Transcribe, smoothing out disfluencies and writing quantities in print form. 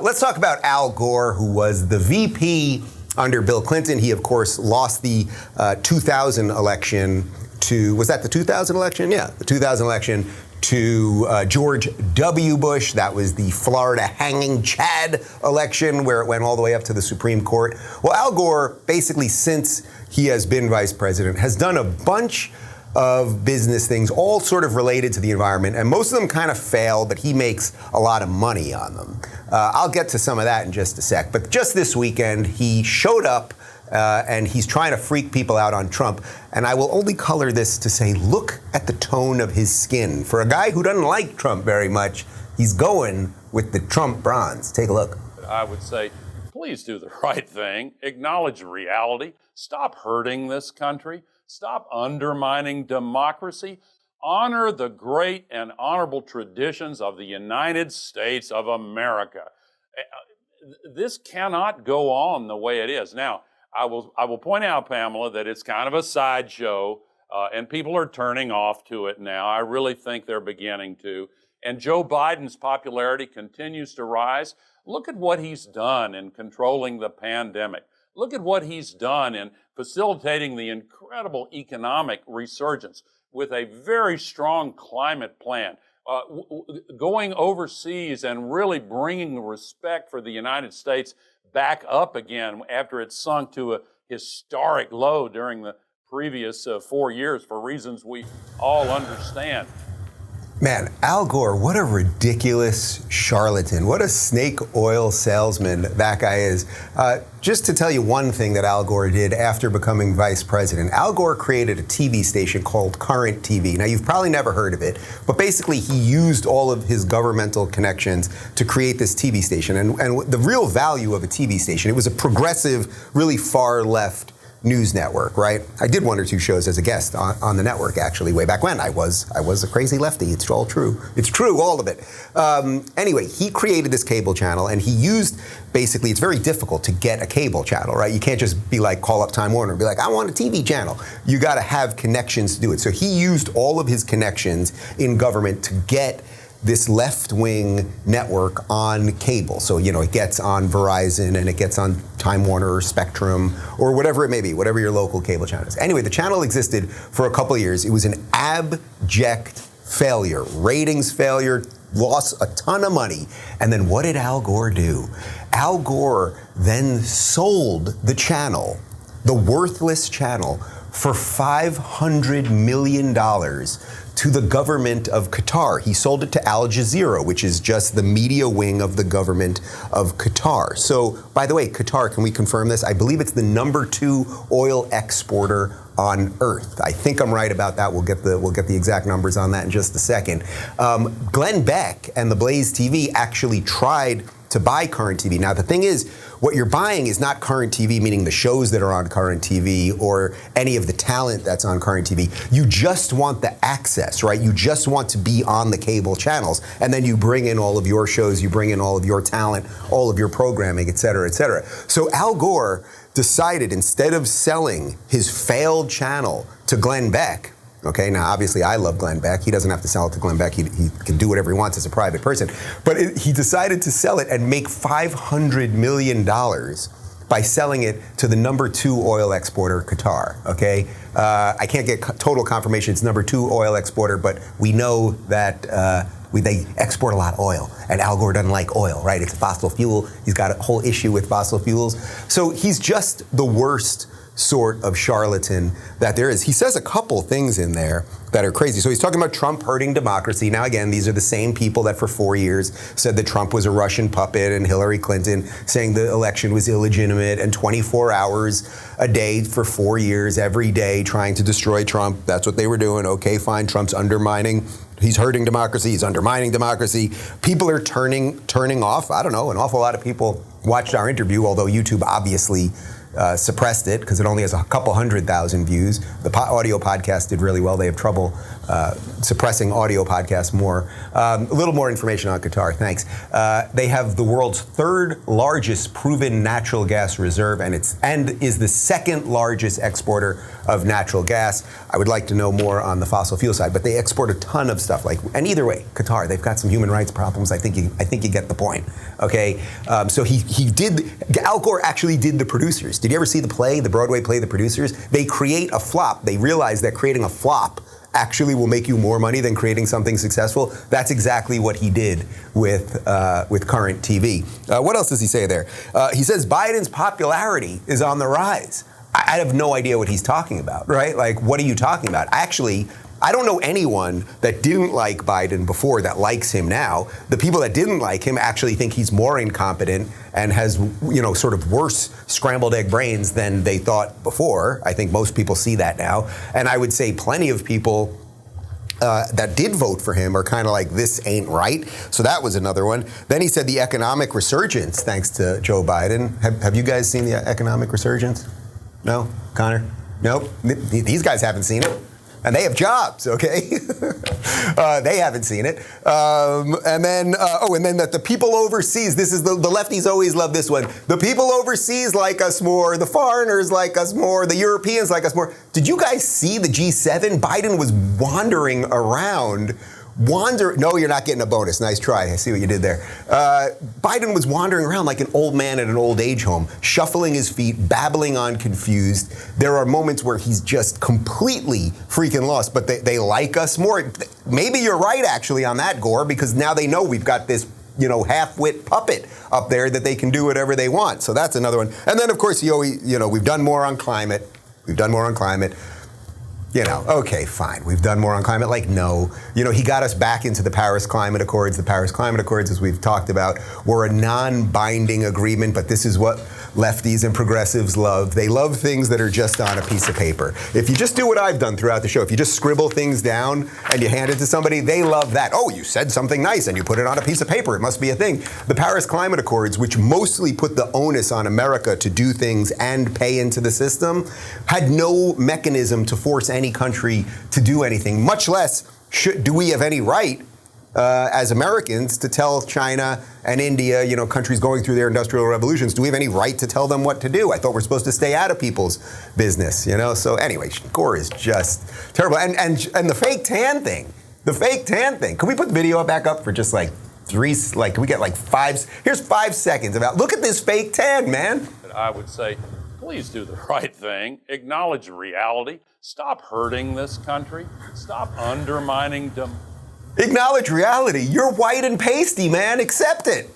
let's talk about Al Gore, who was the VP under Bill Clinton. He, of course, lost the 2000 election to, was that the 2000 election? Yeah, the 2000 election to George W. Bush. That was the Florida hanging Chad election where it went all the way up to the Supreme Court. Well, Al Gore, basically since he has been vice president, has done a bunch of business things, all sort of related to the environment, and most of them kind of failed, but he makes a lot of money on them. I'll get to some of that in just a sec, but just this weekend, he showed up and he's trying to freak people out on Trump, and I will only color this to say, look at the tone of his skin. For a guy who doesn't like Trump very much, he's going with the Trump bronze. Take a look. I would say, please do the right thing, acknowledge reality, stop hurting this country, stop undermining democracy, honor the great and honorable traditions of the United States of America. This cannot go on the way it is. Now, I will point out, Pamela, that it's kind of a sideshow, and people are turning off to it now. I really think they're beginning to. And Joe Biden's popularity continues to rise. Look at what he's done in controlling the pandemic. Look at what he's done in facilitating the incredible economic resurgence with a very strong climate plan, going overseas and really bringing the respect for the United States back up again after it sunk to a historic low during the previous 4 years for reasons we all understand. Man, Al Gore, what a ridiculous charlatan. What a snake oil salesman that guy is. Just to tell you one thing that Al Gore did after becoming vice president, Al Gore created a TV station called Current TV. Now, you've probably never heard of it, but basically he used all of his governmental connections to create this TV station. And the real value of a TV station, it was a progressive, really far left news network, right? I did 1 or 2 shows as a guest on the network, actually, way back when. I was a crazy lefty. It's all true. It's true, all of it. Anyway, he created this cable channel, and he used, basically, it's very difficult to get a cable channel, right? You can't just be like, call up Time Warner and be like, I want a TV channel. You got to have connections to do it. So he used all of his connections in government to get this left-wing network on cable. So, you know, it gets on Verizon and it gets on Time Warner or Spectrum or whatever it may be, whatever your local cable channel is. Anyway, the channel existed for a couple of years. It was an abject failure, ratings failure, lost a ton of money. And then what did Al Gore do? Al Gore then sold the channel, the worthless channel, for $500 million to the government of Qatar. He sold it to Al Jazeera, which is just the media wing of the government of Qatar. So, by the way, Qatar, can we confirm this? I believe it's the #2 oil exporter on Earth. I think I'm right about that. We'll get the exact numbers on that in just a second. Glenn Beck and the BlazeTV actually tried to buy Current TV. Now, the thing is, what you're buying is not Current TV, meaning the shows that are on Current TV or any of the talent that's on Current TV. You just want the access, right? You just want to be on the cable channels. And then you bring in all of your shows, you bring in all of your talent, all of your programming, et cetera, et cetera. So Al Gore decided, instead of selling his failed channel to Glenn Beck, okay, now obviously I love Glenn Beck. He doesn't have to sell it to Glenn Beck. He can do whatever he wants as a private person. But he decided to sell it and make $500 million by selling it to the #2 oil exporter, Qatar, okay? I can't get total confirmation it's #2 oil exporter, but we know that they export a lot of oil, and Al Gore doesn't like oil, right? It's a fossil fuel. He's got a whole issue with fossil fuels. So he's just the worst sort of charlatan that there is. He says a couple things in there that are crazy. So he's talking about Trump hurting democracy. Now, again, these are the same people that for 4 years said that Trump was a Russian puppet, and Hillary Clinton saying the election was illegitimate, and 24 hours a day for 4 years, every day, trying to destroy Trump. That's what they were doing. Okay, fine. Trump's undermining. He's hurting democracy. He's undermining democracy. People are turning off. I don't know. An awful lot of people watched our interview, although YouTube obviously suppressed it because it only has a couple 100,000 views. The audio podcast did really well. They have trouble suppressing audio podcasts more. A little more information on Qatar, thanks. They have the world's third largest proven natural gas reserve, and is the second largest exporter of natural gas. I would like to know more on the fossil fuel side, but they export a ton of stuff. And either way, Qatar, they've got some human rights problems. I think you get the point. Okay, so Al Gore actually did The Producers. Did you ever see the Broadway play, The Producers? They create a flop. They realize that creating a flop actually will make you more money than creating something successful. That's exactly what he did with current TV. What else does he say there? He says Biden's popularity is on the rise. I have no idea what he's talking about, right? Like, what are you talking about? Actually, I don't know anyone that didn't like Biden before that likes him now. The people that didn't like him actually think he's more incompetent and has, sort of worse scrambled egg brains than they thought before. I think most people see that now. And I would say plenty of people that did vote for him are kind of like, this ain't right. So that was another one. Then he said the economic resurgence, thanks to Joe Biden. Have you guys seen the economic resurgence? No? Connor? Nope. These guys haven't seen it. And they have jobs, okay? They haven't seen it. And then that the people overseas, this is the lefties always love this one. The people overseas like us more, the foreigners like us more, the Europeans like us more. Did you guys see the G7? Biden was wandering around. No, you're not getting a bonus. Nice try. I see what you did there. Biden was wandering around like an old man at an old age home, shuffling his feet, babbling on confused. There are moments where he's just completely freaking lost, but they like us more. Maybe you're right, actually, on that, Gore, because now they know we've got this, half-wit puppet up there that they can do whatever they want. So that's another one. And then, of course, we've done more on climate. We've done more on climate. Okay, fine. We've done more on climate. Like, no. He got us back into the Paris Climate Accords. The Paris Climate Accords, as we've talked about, were a non-binding agreement, but this is what lefties and progressives love. They love things that are just on a piece of paper. If you just do what I've done throughout the show, if you just scribble things down and you hand it to somebody, they love that. Oh, you said something nice and you put it on a piece of paper. It must be a thing. The Paris Climate Accords, which mostly put the onus on America to do things and pay into the system, had no mechanism to force any country to do anything, much less do we have any right as Americans to tell China and India, countries going through their industrial revolutions, do we have any right to tell them what to do? I thought we're supposed to stay out of people's business, So anyway, Gore is just terrible. And the fake tan thing, Can we put the video back up for just can we get here's 5 seconds look at this fake tan, man. I would say, please do the right thing. Acknowledge reality. Stop hurting this country. Stop undermining Acknowledge reality. You're white and pasty, man. Accept it.